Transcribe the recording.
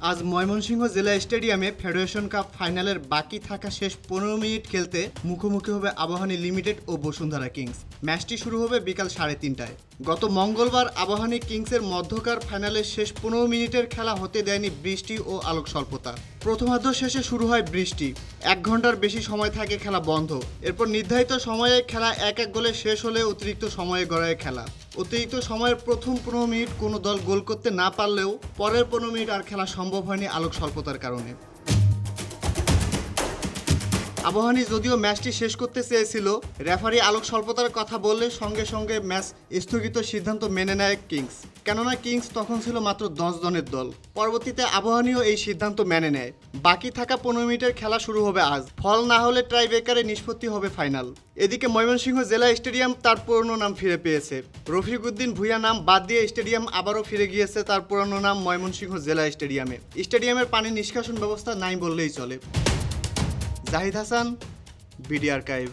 আজ ময়মনসিংহ জেলা স্টেডিয়ামে ফেডারেশন কাপ ফাইনালের বাকি থাকা শেষ 15 মিনিট খেলতে মুখোমুখি হবে আবাহনী লিমিটেড ও বসুন্ধরা কিংস। ম্যাচটি শুরু হবে বিকাল 3:30টায়। গত মঙ্গলবার আবাহনী কিংসের মধ্যকার ফাইনালের শেষ 15 মিনিটের খেলা হতে দেয়নি বৃষ্টি ও আলোক স্বল্পতা। প্রথমার্ধ শেষে শুরু হয় বৃষ্টি, 1 ঘন্টার বেশি সময় থাকে খেলা বন্ধ। এরপর নির্ধারিত সময়ে খেলা 1-1 গোলে শেষ হলে অতিরিক্ত সময়ে গড়ায় খেলা। অতিরিক্ত সময়ের প্রথম 15 মিনিট কোনো দল গোল করতে না পারলেও পরের 15 মিনিট আর খেলা সম্ভব হয়নি আলোক স্বল্পতার কারণে। আবাহনী যদিও ম্যাচটি শেষ করতে চেয়েছিল, রেফারি আলোক স্বল্পতার কথা বললে সঙ্গে সঙ্গে ম্যাচ স্থগিত সিদ্ধান্ত মেনে নেয় কিংস। কেননা কিংস তখন ছিল মাত্র 10 জনের দল। পরবর্তীতে আবাহনীও এই সিদ্ধান্ত মেনে নেয়। বাকি থাকা 15 মিনিটের খেলা শুরু হবে আজ। ফল না হলে টাইব্রেকারে নিষ্পত্তি হবে ফাইনাল। এদিকে ময়মনসিংহ জেলা স্টেডিয়াম তার পুরনো নাম ফিরে পেয়েছে। রফিক উদ্দিন ভূঁইয়া নাম বাদ দিয়ে স্টেডিয়াম আবারও ফিরে গিয়েছে তার পুরনো নাম ময়মনসিংহ জেলা স্টেডিয়ামে। স্টেডিয়ামের পানি নিষ্কাশন ব্যবস্থা নাই বললেই চলে। Zahid Hasan, BD archive.